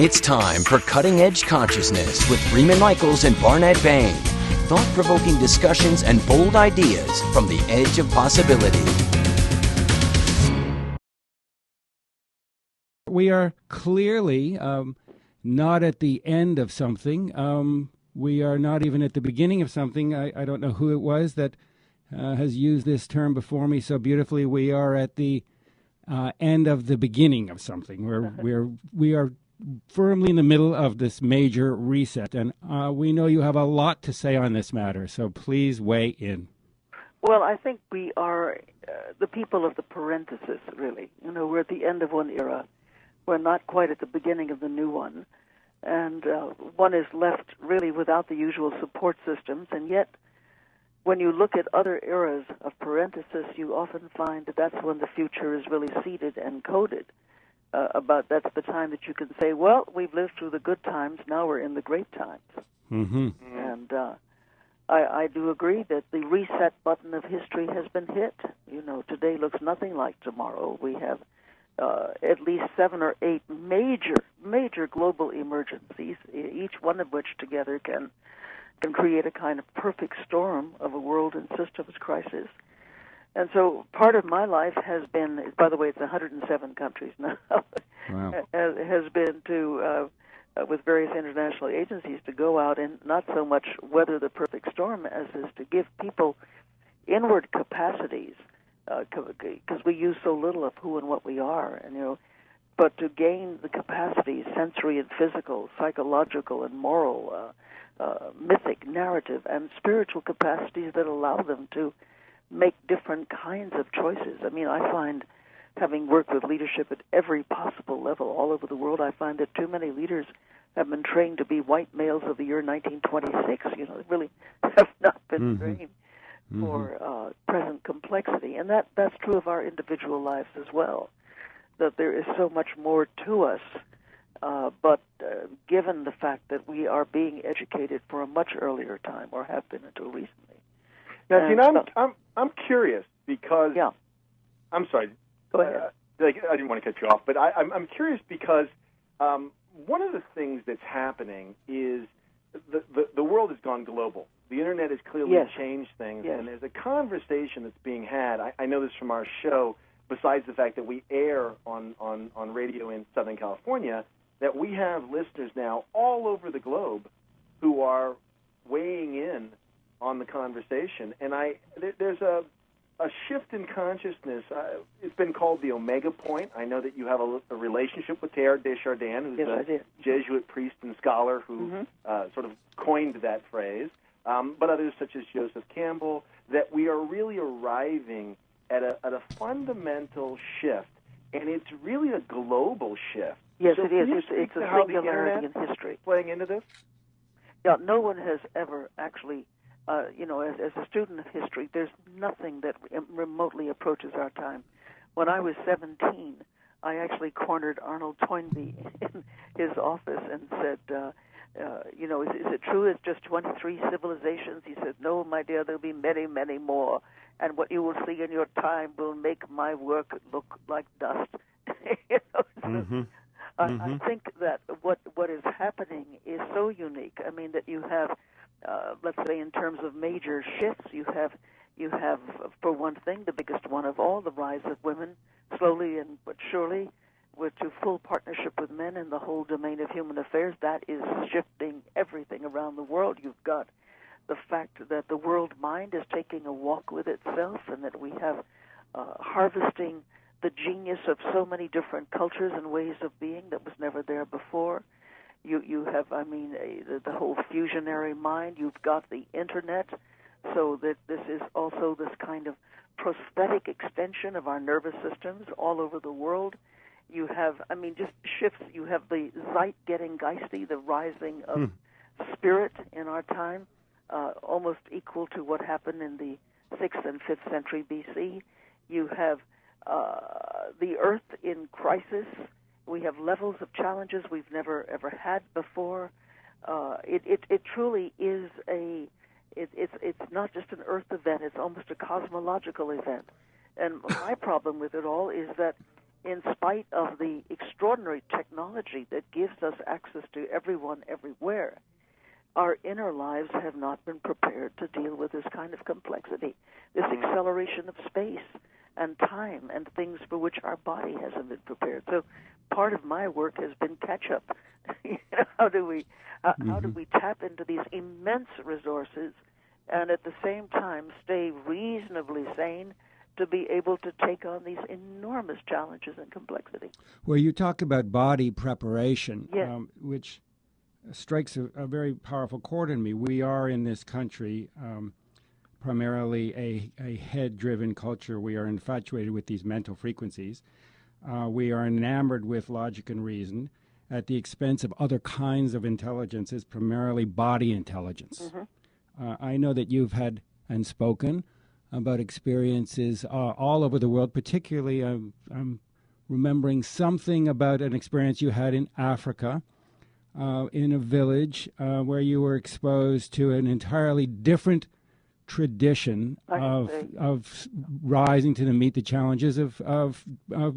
It's time for Cutting Edge Consciousness with Freeman Michaels and Barnet Bain. Thought-provoking discussions and bold ideas from the edge of possibility. We are clearly not at the end of something. We are not even at the beginning of something. I don't know who it was that has used this term before me so beautifully. We are at the end of the beginning of something. We are firmly in the middle of this major reset, and we know you have a lot to say on this matter, so please weigh in. Well, I think we are the people of the parenthesis, really. We're at the end of one era. We're not quite at the beginning of the new one, and one is left really without the usual support systems, and yet when you look at other eras of parenthesis, you often find that that's when the future is really seeded and coded. That's the time that you can say, well, we've lived through the good times, now we're in the great times. Mm-hmm. And I do agree that the reset button of history has been hit. Today looks nothing like tomorrow. We have at least 7 or 8 major global emergencies, each one of which together can create a kind of perfect storm of a world and systems crisis. And so part of my life has been, by the way, it's 107 countries now, wow. has been to, with various international agencies, to go out and not so much weather the perfect storm as is to give people inward capacities, because we use so little of who and what we are, but to gain the capacities, sensory and physical, psychological and moral, mythic, narrative, and spiritual capacities that allow them to make different kinds of choices. I find, having worked with leadership at every possible level all over the world, I find that too many leaders have been trained to be white males of the year 1926. They really have not been trained for present complexity. And that's true of our individual lives as well, that there is so much more to us, but given the fact that we are being educated for a much earlier time, or have been until recently. Now, I'm curious because I'm sorry. Go ahead. I didn't want to cut you off, but I'm curious because one of the things that's happening is the world has gone global. The internet has clearly changed things, and there's a conversation that's being had. I know this from our show. Besides the fact that we air on radio in Southern California, that we have listeners now all over the globe who are weighing in on the conversation, and there's a shift in consciousness. It's been called the Omega Point. I know that you have a relationship with Teilhard de Chardin, who's a Jesuit priest and scholar who sort of coined that phrase, but others such as Joseph Campbell, that we are really arriving at a fundamental shift, and it's really a global shift. Yes, so it is. It's a singularity in history. Playing into this? Yeah, no one has ever actually... as a student of history, there's nothing that remotely approaches our time. When I was 17, I actually cornered Arnold Toynbee in his office and said, is it true it's just 23 civilizations? He said, no, my dear, there'll be many, many more. And what you will see in your time will make my work look like dust. I think that what is happening is so unique. That you have... let's say in terms of major shifts, you have, for one thing, the biggest one of all, the rise of women, slowly but surely, to full partnership with men in the whole domain of human affairs. That is shifting everything around the world. You've got the fact that the world mind is taking a walk with itself, and that we have harvesting the genius of so many different cultures and ways of being that was never there before. You have, the whole fusionary mind. You've got the internet, so that this is also this kind of prosthetic extension of our nervous systems all over the world. You have, just shifts. You have the Zeitgeisty, the rising of spirit in our time, almost equal to what happened in the 6th and 5th century BC. You have the earth in crisis. We have levels of challenges we've never ever had before. It truly is it's not just an Earth event; it's almost a cosmological event. And my problem with it all is that in spite of the extraordinary technology that gives us access to everyone everywhere, our inner lives have not been prepared to deal with this kind of complexity, this acceleration of space and time and things for which our body hasn't been prepared. So part of my work has been catch-up. How do we tap into these immense resources and at the same time stay reasonably sane to be able to take on these enormous challenges and complexity? Well, you talk about body preparation, yes. Which strikes a very powerful chord in me. We are in this country primarily a head-driven culture. We are infatuated with these mental frequencies. We are enamored with logic and reason at the expense of other kinds of intelligences, primarily body intelligence. Mm-hmm. I know that you've had and spoken about experiences all over the world. Particularly, I'm remembering something about an experience you had in Africa, in a village where you were exposed to an entirely different tradition of rising to meet the challenges of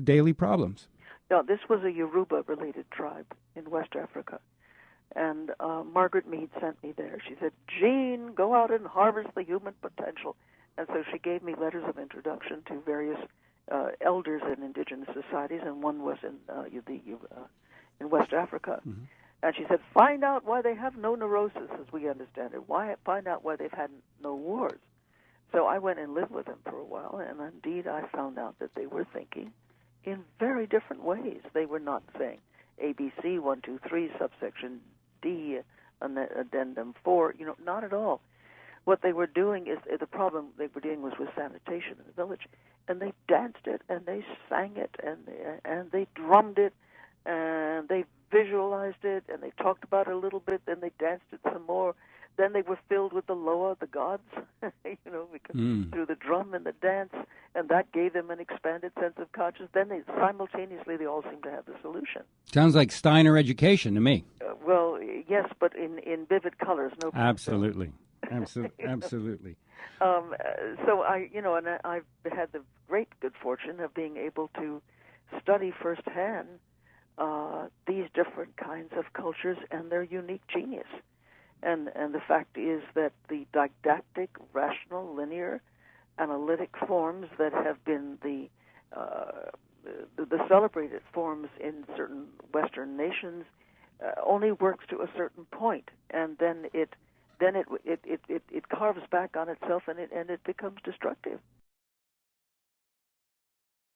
daily problems. No, this was a Yoruba-related tribe in West Africa. And Margaret Mead sent me there. She said, "Jean, go out and harvest the human potential." And so she gave me letters of introduction to various elders in indigenous societies, and one was in West Africa. Mm-hmm. And she said, "Find out why they have no neurosis, as we understand it. Find out why they've had no wars." So I went and lived with them for a while, and indeed I found out that they were thinking in very different ways. They were not saying ABC 1, 2, 3 subsection D addendum 4. Not at all. What they were doing is the problem they were dealing was with sanitation in the village, and they danced it and they sang it and they drummed it and they visualized it and they talked about it a little bit. Then they danced it some more. Then they were filled with the Loa, the gods, because through the drum and the dance, and that gave them an expanded sense of consciousness. Then simultaneously they all seemed to have the solution. Sounds like Steiner education to me. Well, yes, but in vivid colors. No. Absolutely. Absolutely. So and I've had the great good fortune of being able to study firsthand these different kinds of cultures and their unique genius. And the fact is that the didactic, rational, linear, analytic forms that have been the celebrated forms in certain Western nations only works to a certain point, and then it carves back on itself, and it becomes destructive.